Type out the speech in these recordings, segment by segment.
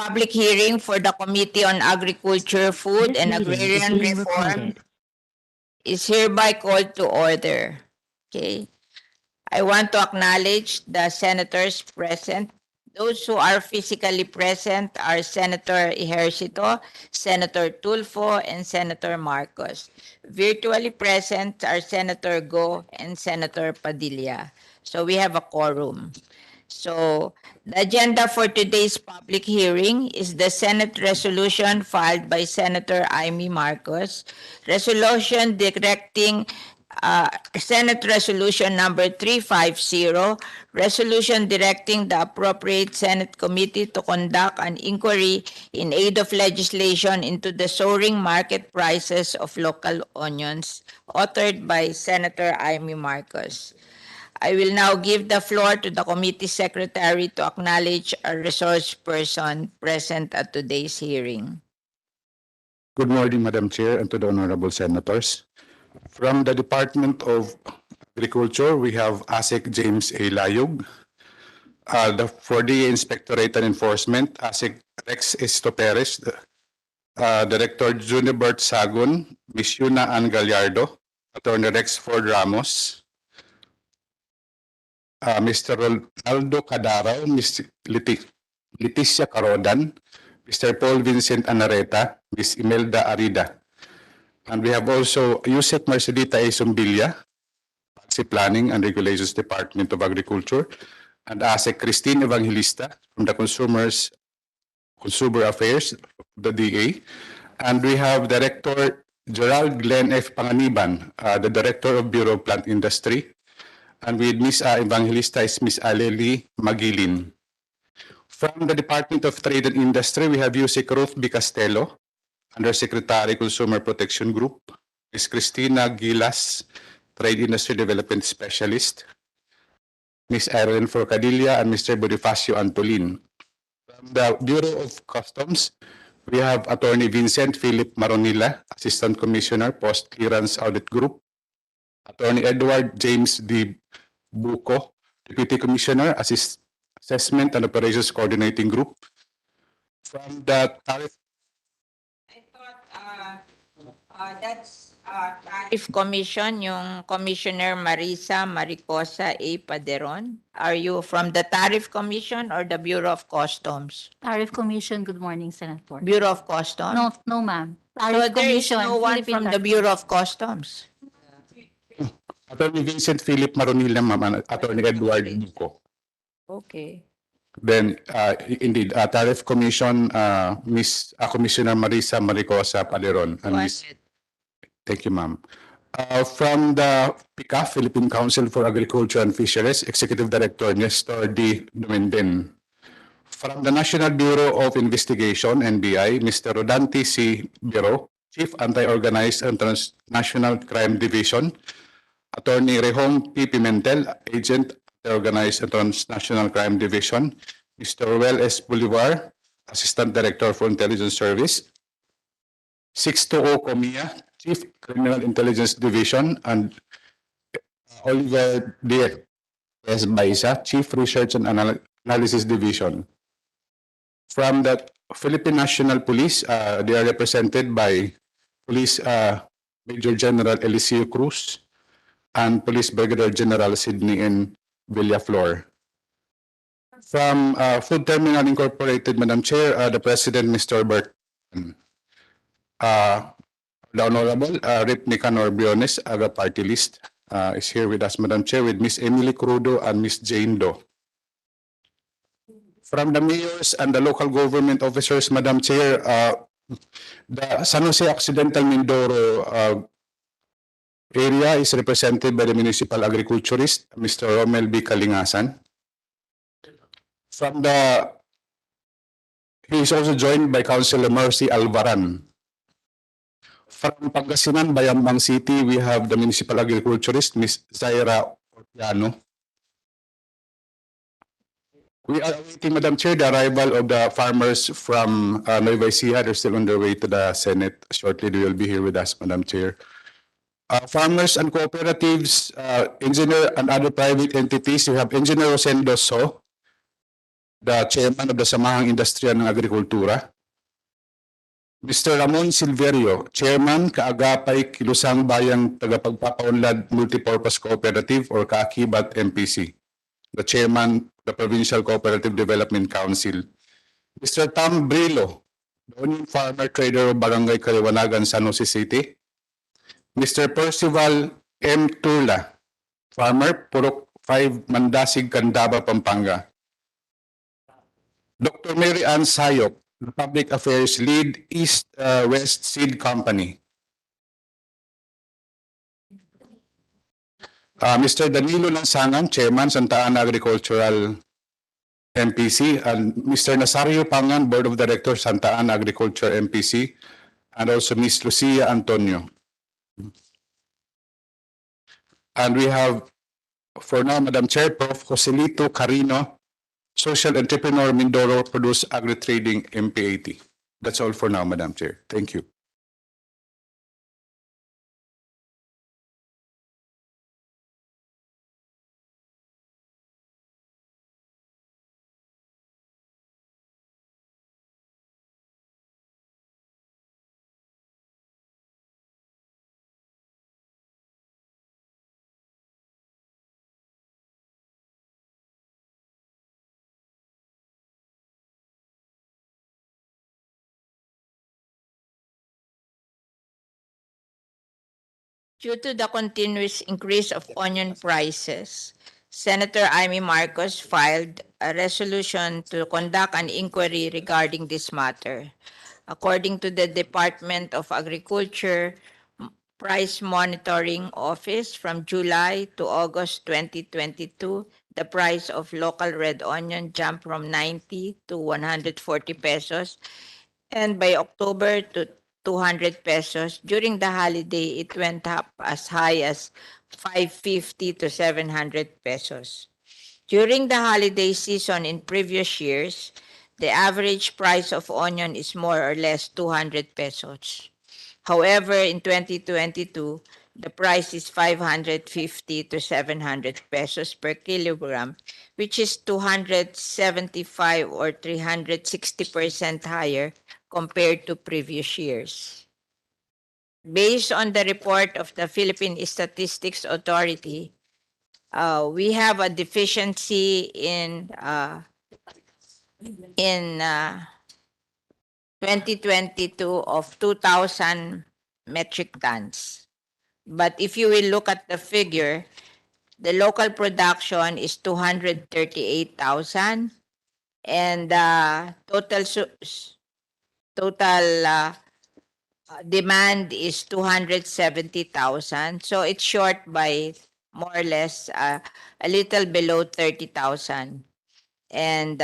public hearing for the Committee on Agriculture, Food, This and meeting is Agrarian being Reform recorded. is hereby called to order. Okay. I want to acknowledge the senators present. Those who are physically present are Senator Ejercito, Senator Tulfo, and Senator Marcos. Virtually present are Senator Go and Senator Padilla. So we have a quorum. So the agenda for today's public hearing is the Senate resolution filed by Senator Amy Marcos, resolution directing Senate Resolution number 350, resolution directing the appropriate Senate committee to conduct an inquiry in aid of legislation into the soaring market prices of local onions, authored by Senator Amy Marcos. I will now give the floor to the committee secretary to acknowledge a resource person present at today's hearing. Good morning, Madam Chair, and to the honorable senators. From the Department of Agriculture, we have ASEC James A. Layug. For the Inspectorate and Enforcement, ASEC Rex Estoperes, Director Junibert Sagun, Ms. Yuna Ann Gallardo, Attorney Rex Ford Ramos, Mr. Ronaldo Cadarao, Ms. Leticia Carodan, Mr. Paul Vincent Anareta, Ms. Imelda Arida. And we have also Yusek Marcelita A. Sumbilla, Policy Planning and Regulations Department of Agriculture, and ASEC Christine Evangelista from the Consumer Affairs, the DA. And we have Director Gerald Glenn F. Panganiban, the Director of Bureau of Plant Industry. And with Ms. Evangelista is Ms. Aleli Magilin. From the Department of Trade and Industry, we have Yusek Ruth B. Castello, Undersecretary Consumer Protection Group, Ms. Cristina Gilas, Trade Industry Development Specialist, Ms. Erin Forcadilla, and Mr. Bonifacio Antolin. From the Bureau of Customs, we have Attorney Vincent Philip Maronilla, Assistant Commissioner, Post Clearance Audit Group, Attorney Edward James D. Buco, Deputy Commissioner, Assessment and Operations Coordinating Group. From the Tariff I thought that's Tariff Commission, yung Commissioner Marisa Maricosa A. Paderon. Are you from the Tariff Commission or the Bureau of Customs? Tariff Commission, good morning, Senator. Bureau of Customs? No, ma'am. So Tariff there is Commission, no one Philippine from the Tariff Bureau of Customs. Attorney Vincent Philip Maronilla, ma'am, Attorney Edward Buco. Okay. Then, indeed, Tariff Commission, Commissioner Marisa Maricosa Paderon. Go And ahead. thank you, ma'am. From the PICA, Philippine Council for Agriculture and Fisheries, Executive Director Nestor D. Dumenden. From the National Bureau of Investigation, NBI, Mr. Rodante C. Biro, Chief Anti-Organized and Transnational Crime Division, Attorney Rehom P. Pimentel, Agent Organized and Transnational Crime Division, Mr. Ruel S. Bolivar, Assistant Director for Intelligence Service, 620 Comia, Chief Criminal Intelligence Division, and Oliver D. S. Baisa, Chief Research and Analysis Division. From the Philippine National Police, they are represented by Police Major General Eliseo Cruz and Police Brigadier General Sidney N. Villaflor. From Food Terminal Incorporated, Madam Chair, the President, Mr. Bert. The Honorable Rep. Nicanor Briones, Aga Party List, is here with us, Madam Chair, with Ms. Emily Crudo and Ms. Jane Do. From the mayors and the local government officers, Madam Chair, the San Jose Occidental Mindoro area is represented by the municipal agriculturist, Mr. Romel B. Kalingasan. He is also joined by Councilor Mercy Alvaran. From Pangasinan, Bayambang City, we have the municipal agriculturist, Ms. Zaira Ortiano. We are awaiting, Madam Chair, the arrival of the farmers from Nueva Ecija. They're still on their way to the Senate. Shortly, they will be here with us, Madam Chair. Farmers and cooperatives, engineer and other private entities. We have Engineer Rosendo So, the Chairman of the Samahang Industriya ng Agrikultura. Mr. Ramon Silverio, Chairman, Kaagapay Kilusang Bayang Tagapagpapaunlad Multipurpose Cooperative or Kaakibat MPC. The Chairman, the Provincial Cooperative Development Council. Mr. Tom Brillo, the Onion Farmer Trader of Barangay Kaliwanagan, San Jose City. Mr. Percival M. Turla, Farmer, Purok 5, Mandasig, Candaba, Pampanga. Dr. Mary Ann Sayok, the Public Affairs Lead, East West Seed Company. Mr. Danilo Lansangan, Chairman, Santa Ana Agricultural MPC, and Mr. Nazario Pangan, Board of Directors, Santa Ana Agriculture MPC, and also Ms. Lucia Antonio. And we have, for now, Madam Chair, Prof. Joselito Carino, Social Entrepreneur, Mindoro Produce Agri-Trading, MPAT. That's all for now, Madam Chair. Thank you. Due to the continuous increase of onion prices, Senator Amy Marcos filed a resolution to conduct an inquiry regarding this matter. According to the Department of Agriculture Price Monitoring Office, from July to August 2022, the price of local red onion jumped from 90 to 140 pesos, and by October to 200 pesos. During the holiday, it went up as high as 550 to 700 pesos. During the holiday season in previous years, the average price of onion is more or less 200 pesos. However, in 2022, the price is 550 to 700 pesos per kilogram, which is 275 or 360% higher compared to previous years. Based on the report of the Philippine Statistics Authority, we have a deficiency in 2022 of 2,000 metric tons. But if you will look at the figure, the local production is 238,000 and total demand is 270,000. So it's short by more or less a little below 30,000. And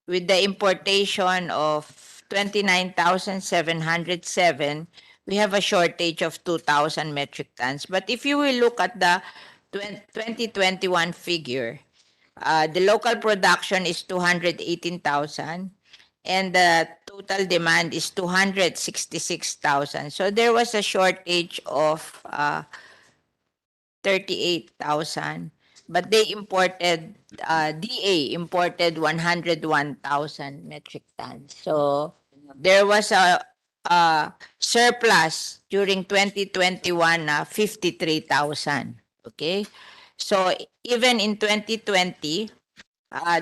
with the importation of 29,707, we have a shortage of 2,000 metric tons. But if you will look at the 2021 figure, the local production is 218,000 and the total demand is 266,000. So there was a shortage of 38,000, but they imported, DA imported 101,000 metric tons. So there was a surplus during 2021 na 53,000. Okay? So even in 2020,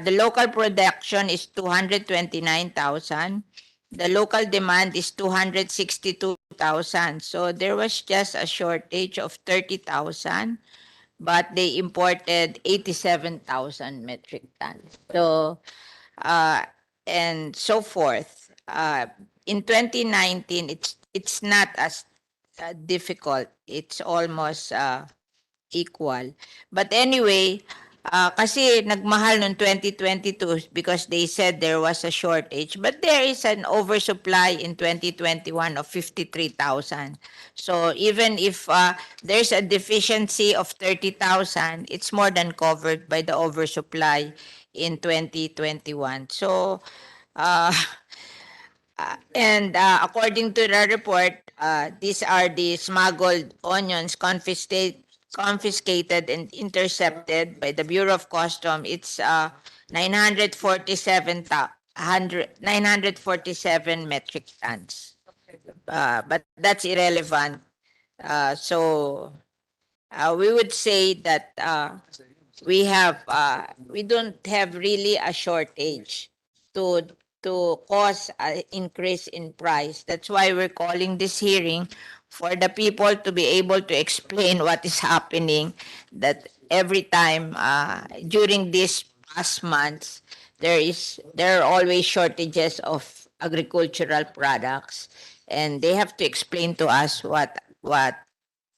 the local production is 229,000. The local demand is 262,000. So there was just a shortage of 30,000, but they imported 87,000 metric tons. So, and so forth. In 2019, it's not as difficult. It's almost equal. But anyway, kasi nagmahal noong 2022 because they said there was a shortage. But there is an oversupply in 2021 of 53,000. So even if there's a deficiency of 30,000, it's more than covered by the oversupply in 2021. So, and according to the report, these are the smuggled onions confiscated and intercepted by the Bureau of Customs. It's 947 metric tons. But that's irrelevant. We would say that we don't have really a shortage to cause an increase in price. That's why we're calling this hearing, for the people to be able to explain what is happening, that every time during these past months there are always shortages of agricultural products, and they have to explain to us what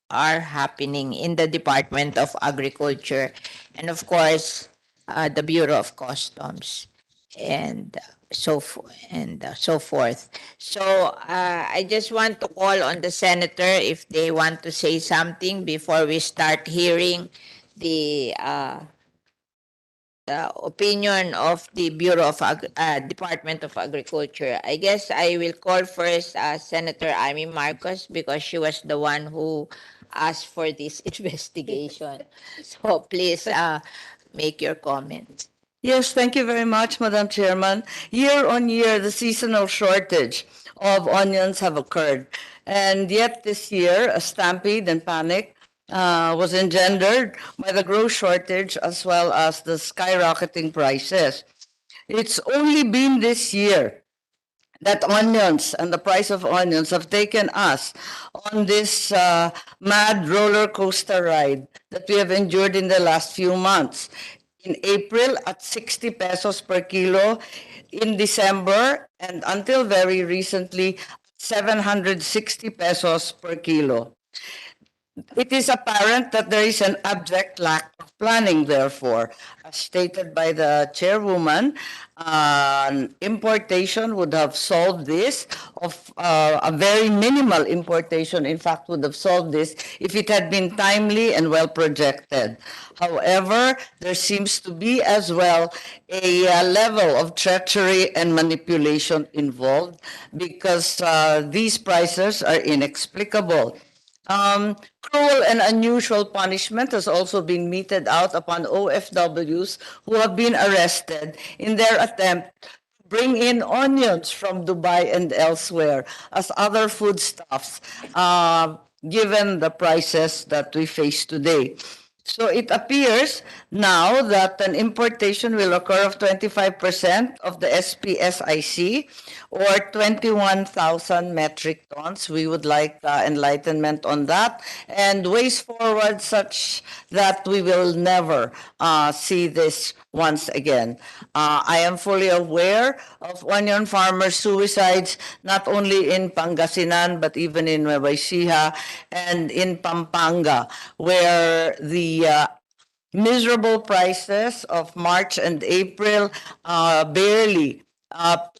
are happening in the Department of Agriculture, and of course the Bureau of Customs, and so forth. So I just want to call on the senator if they want to say something before we start hearing the opinion of the Department of Agriculture. I guess I will call first Senator Amy Marcos, because she was the one who asked for this investigation. So please make your comment. Yes, thank you very much, Madam Chairman. Year on year, the seasonal shortage of onions have occurred. And yet this year, a stampede and panic was engendered by the growth shortage as well as the skyrocketing prices. It's only been this year that onions and the price of onions have taken us on this mad roller coaster ride that we have endured in the last few months. In April at 60 pesos per kilo, in December, and until very recently, 760 pesos per kilo. It is apparent that there is an abject lack of planning, therefore. As stated by the chairwoman, importation would have solved this, a very minimal importation, in fact, would have solved this if it had been timely and well projected. However, there seems to be as well a level of treachery and manipulation involved, because these prices are inexplicable. Cruel and unusual punishment has also been meted out upon OFWs who have been arrested in their attempt to bring in onions from Dubai and elsewhere as other foodstuffs, given the prices that we face today. So it appears now that an importation will occur of 25% of the SPSIC, or 21,000 metric tons. We would like enlightenment on that, and ways forward such that we will never see this once again. I am fully aware of onion farmer suicides, not only in Pangasinan, but even in Nueva Ecija and in Pampanga, where the miserable prices of March and April barely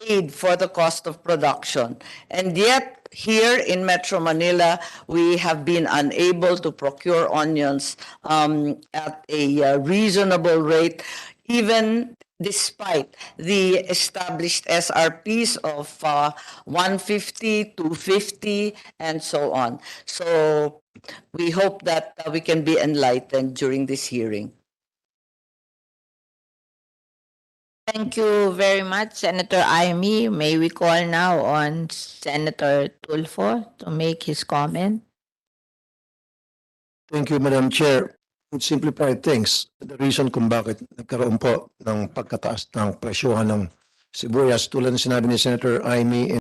paid for the cost of production. And yet, here in Metro Manila, we have been unable to procure onions at a reasonable rate, even despite the established SRPs of 150, 250, and so on. So we hope that we can be enlightened during this hearing. Thank you very much, Senator Amy. May we call now on Senator Tulfo to make his comment? Thank you, Madam Chair. To simplify things, the reason kung bakit nagkaroon po ng pagkataas ng presyohan ng sibuyas, tulad ng sinabi ni Senator Amy